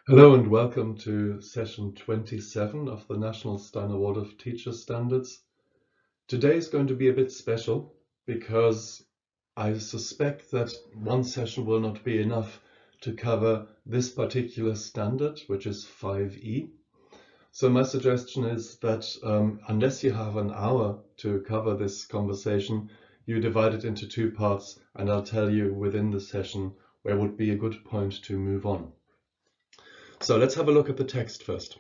Hello and welcome to session 27 of the National Stein Award of Teacher Standards. Today is going to be a bit special because I suspect that one session will not be enough to cover this particular standard, which is 5E. So my suggestion is that unless you have an hour to cover this conversation, you divide it into two parts, and I'll tell you within the session where would be a good point to move on. So let's have a look at the text first.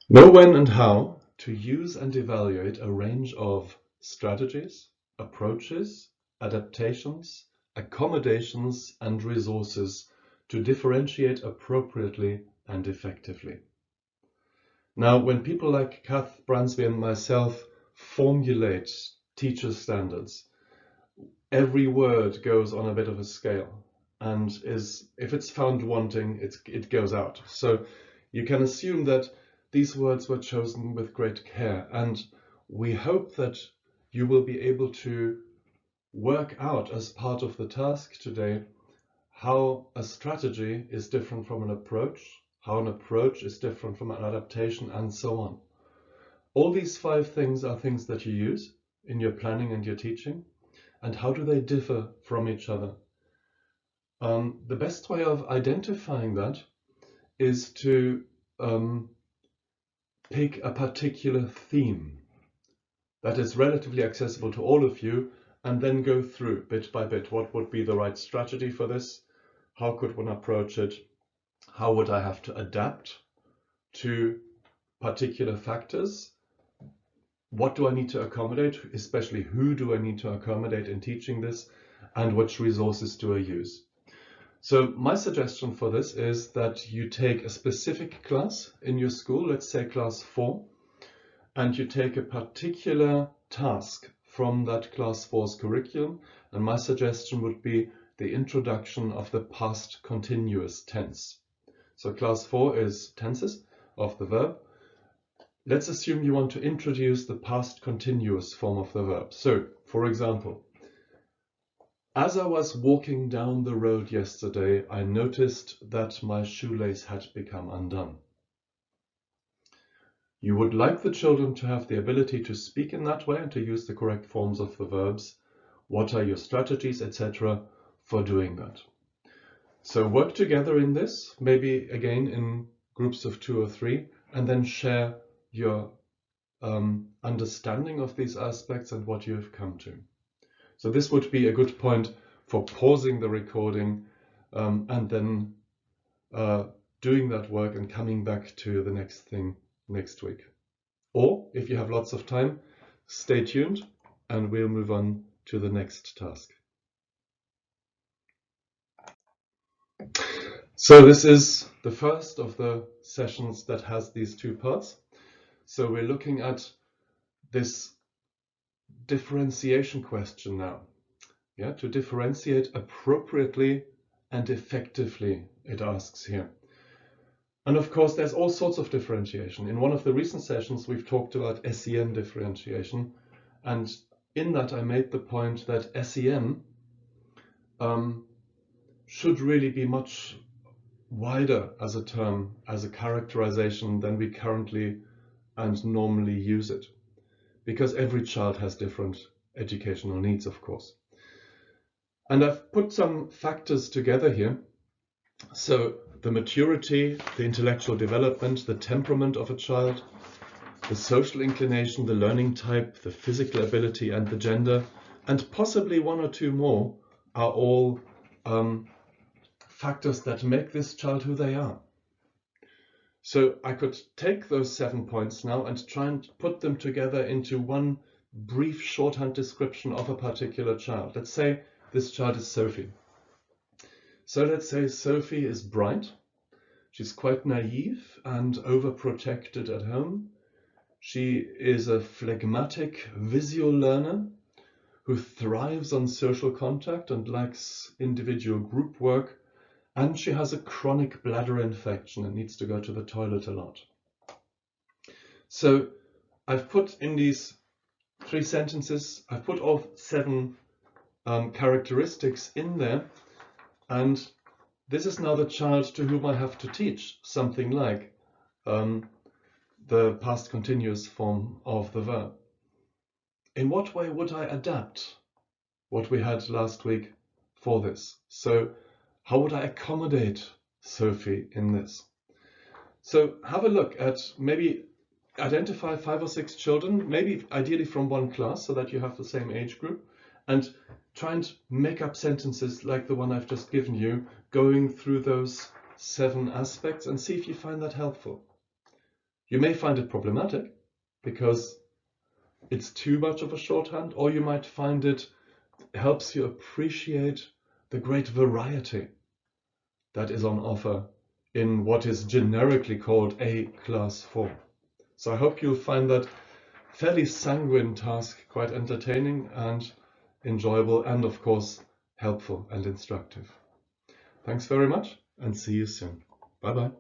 Know when and how to use and evaluate a range of strategies, approaches, adaptations, accommodations, and resources to differentiate appropriately and effectively. Now, when people like Kath Bransby and myself formulate teacher standards, every word goes on a bit of a scale, and if it's found wanting, it goes out. So you can assume that these words were chosen with great care, and we hope that you will be able to work out as part of the task today how a strategy is different from an approach, how an approach is different from an adaptation, and so on. All these 5 things are things that you use in your planning and your teaching, and how do they differ from each other? The best way of identifying that is to pick a particular theme that is relatively accessible to all of you, and then go through bit by bit what would be the right strategy for this, how could one approach it, how would I have to adapt to particular factors, what do I need to accommodate, especially who do I need to accommodate in teaching this, and which resources do I use. So my suggestion for this is that you take a specific class in your school, let's say class 4, and you take a particular task from that class 4's curriculum. And my suggestion would be the introduction of the past continuous tense. So class 4 is tenses of the verb. Let's assume you want to introduce the past continuous form of the verb. So, for example, as I was walking down the road yesterday, I noticed that my shoelace had become undone. You would like the children to have the ability to speak in that way and to use the correct forms of the verbs. What are your strategies, etc., for doing that? So work together in this, maybe again in groups of 2 or 3, and then share your understanding of these aspects and what you have come to. So this would be a good point for pausing the recording and then doing that work and coming back to the next thing next week. Or if you have lots of time, stay tuned and we'll move on to the next task. So this is the first of the sessions that has these 2 parts. So we're looking at this differentiation question now. Yeah, to differentiate appropriately and effectively, it asks here. And of course, there's all sorts of differentiation. In one of the recent sessions, we've talked about SEN differentiation. And in that, I made the point that SEN should really be much wider as a term, as a characterization than we currently and normally use it. Because every child has different educational needs, of course. And I've put some factors together here. So the maturity, the intellectual development, the temperament of a child, the social inclination, the learning type, the physical ability, and the gender, and possibly 1 or 2 more are all factors that make this child who they are. So I could take those 7 points now and try and put them together into one brief shorthand description of a particular child. Let's say this child is Sophie. So let's say Sophie is bright. She's quite naive and overprotected at home. She is a phlegmatic visual learner who thrives on social contact and lacks individual group work. And she has a chronic bladder infection and needs to go to the toilet a lot. So I've put in these 3 sentences, I've put all 7 characteristics in there, and this is now the child to whom I have to teach something like the past continuous form of the verb. In what way would I adapt what we had last week for this? So how would I accommodate Sophie in this? So have a look at, maybe identify 5 or 6 children, maybe ideally from one class so that you have the same age group, and try and make up sentences like the one I've just given you, going through those 7 aspects, and see if you find that helpful. You may find it problematic because it's too much of a shorthand, or you might find it helps you appreciate the great variety that is on offer in what is generically called a class form. So I hope you'll find that fairly sanguine task quite entertaining and enjoyable, and of course helpful and instructive. Thanks very much, and see you soon. Bye bye.